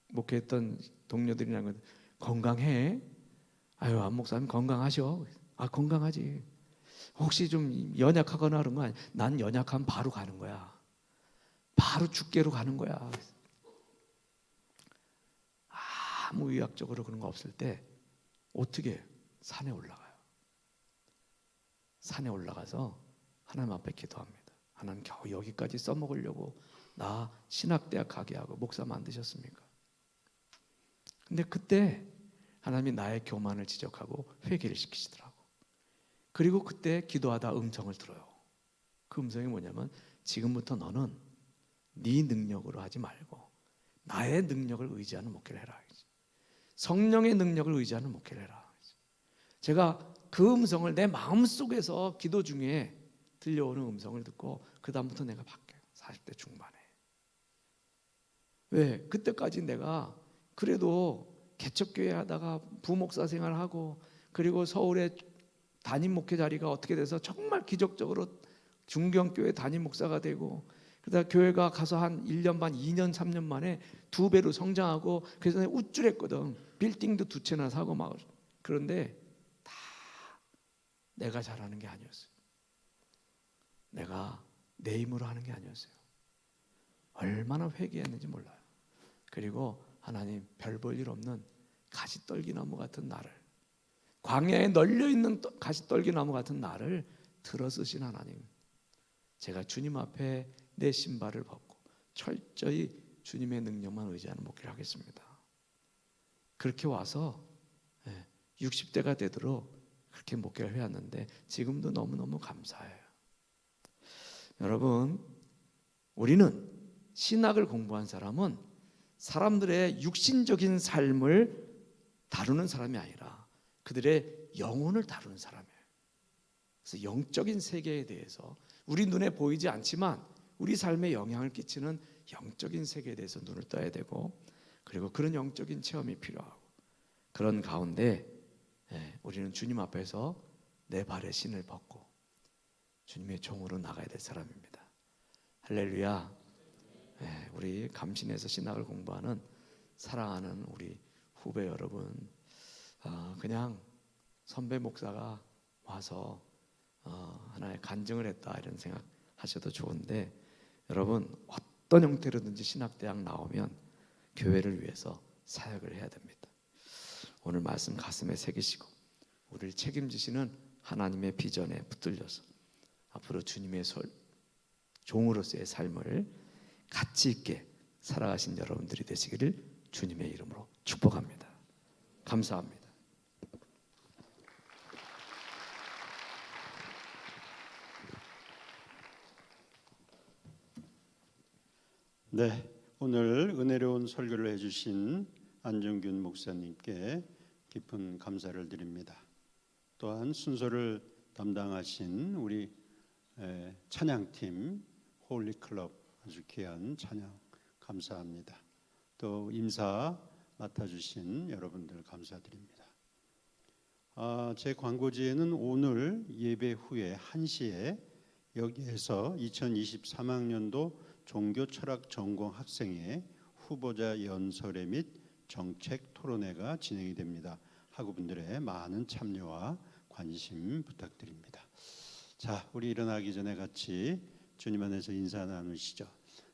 목회했던 동료들이랑 건강해? 아유, 안 목사님 건강하셔? 아, 건강하지. 혹시 좀 연약하거나 그런 거 아니야? 난 연약하면 바로 가는 거야. 바로 죽게로 가는 거야. 아무 의학적으로 그런 거 없을 때 어떻게 산에 올라가요? 산에 올라가서 하나님 앞에 기도합니다. 하나님 겨우 여기까지 써먹으려고 나 신학대학 가게 하고 목사 만드셨습니까? 근데 그때 하나님이 나의 교만을 지적하고 회개를 시키시더라고. 그리고 그때 기도하다 음성을 들어요. 그 음성이 뭐냐면 지금부터 너는 네 능력으로 하지 말고 나의 능력을 의지하는 목회를 해라. 성령의 능력을 의지하는 목회를 해라. 제가 그 음성을 내 마음속에서 기도 중에 들려오는 음성을 듣고 그 다음부터 내가 바뀌어요. 40대 중반에. 왜? 그때까지 내가 그래도 개척교회 하다가 부목사 생활하고 그리고 서울에 담임 목회 자리가 어떻게 돼서 정말 기적적으로 중경교회 담임 목사가 되고 그러다 교회가 가서 한 1년 반, 2년, 3년 만에 2배로 성장하고 그래서 내가 우쭐했거든. 빌딩도 2채나 사고 막. 그런데 다 내가 잘하는 게 아니었어요. 내가 내 힘으로 하는 게 아니었어요. 얼마나 회개했는지 몰라요. 그리고 하나님 별 볼 일 없는 가시떨기나무 같은 나를, 광야에 널려있는 가시떨기나무 같은 나를 들어쓰신 하나님, 제가 주님 앞에 내 신발을 벗고 철저히 주님의 능력만 의지하는 목회를 하겠습니다. 그렇게 와서 60대가 되도록 그렇게 목회를 해왔는데 지금도 너무너무 감사해요. 여러분, 우리는 신학을 공부한 사람은 사람들의 육신적인 삶을 다루는 사람이 아니라 그들의 영혼을 다루는 사람이에요. 그래서 영적인 세계에 대해서 우리 눈에 보이지 않지만 우리 삶에 영향을 끼치는 영적인 세계에 대해서 눈을 떠야 되고, 그리고 그런 영적인 체험이 필요하고, 그런 가운데 우리는 주님 앞에서 내 발에 신을 벗고 주님의 종으로 나가야 될 사람입니다. 할렐루야. 우리 감신에서 신학을 공부하는 사랑하는 우리 후배 여러분, 그냥 선배 목사가 와서 하나의 간증을 했다 이런 생각 하셔도 좋은데, 여러분 어떤 형태로든지 신학대학 나오면 교회를 위해서 사역을 해야 됩니다. 오늘 말씀 가슴에 새기시고 우리를 책임지시는 하나님의 비전에 붙들려서 앞으로 주님의 종으로서의 삶을 가치 있게 살아가신 여러분들이 되시기를 주님의 이름으로 축복합니다. 감사합니다. 네, 오늘 은혜로운 설교를 해주신 안정균 목사님께 깊은 감사를 드립니다. 또한 순서를 담당하신 우리 찬양팀 홀리클럽, 아주 귀한 찬양 감사합니다. 또 인사 맡아주신 여러분들 감사드립니다. 제 광고지에는 오늘 예배 후에 1시에 여기에서 2023학년도 종교철학 전공 학생의 후보자 연설회 및 정책 토론회가 진행이 됩니다. 학우분들의 많은 참여와 관심 부탁드립니다. 자, 우리 일어나기 전에 같이 주님 안에서 인사 나누시죠.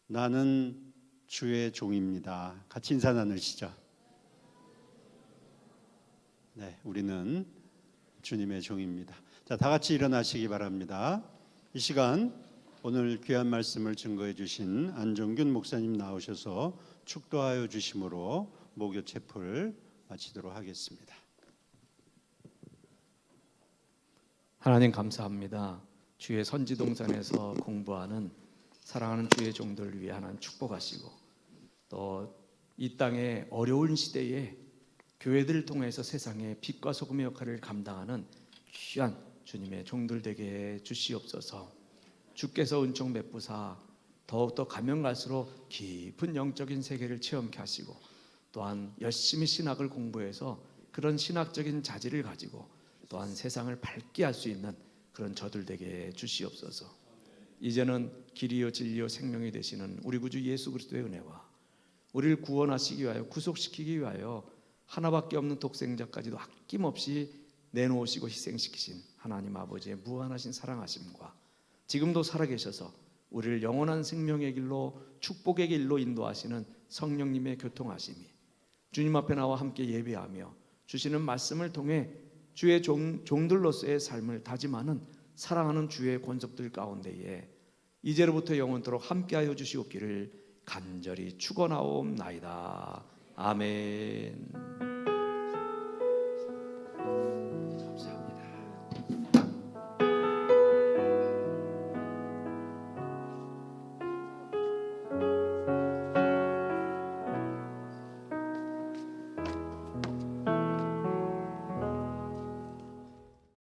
나는 주의 종입니다. 같이 인사 나누시죠. 네, 우리는 주님의 종입니다. 자, 다 같이 일어나시기 바랍니다. 이 시간 오늘 귀한 말씀을 증거해 주신 안정균 목사님 나오셔서 축도하여 주심으로 목요 체풀 마치도록 하겠습니다. 하나님 감사합니다. 주의 선지동산에서 공부하는 사랑하는 주의 종들을 위해 하나님 축복하시고, 또 이 땅의 어려운 시대에 교회들을 통해서 세상의 빛과 소금의 역할을 감당하는 귀한 주님의 종들 되게 해 주시옵소서. 주께서 은총 베푸사 더욱더 가면 갈수록 깊은 영적인 세계를 체험케 하시고, 또한 열심히 신학을 공부해서 그런 신학적인 자질을 가지고 또한 세상을 밝게 할 수 있는 그런 저들 되게 해 주시옵소서. 이제는 길이요 진리요 생명이 되시는 우리 구주 예수 그리스도의 은혜와 우리를 구원하시기 위하여 구속시키기 위하여 하나밖에 없는 독생자까지도 아낌없이 내놓으시고 희생시키신 하나님 아버지의 무한하신 사랑하심과 지금도 살아계셔서 우리를 영원한 생명의 길로 축복의 길로 인도하시는 성령님의 교통하심이 주님 앞에 나와 함께 예배하며 주시는 말씀을 통해 주의 종들로서의 삶을 다짐하는 사랑하는 주의 권속들 가운데에 이제로부터 영원토록 함께하여 주시옵기를 간절히 축원하옵나이다. 아멘.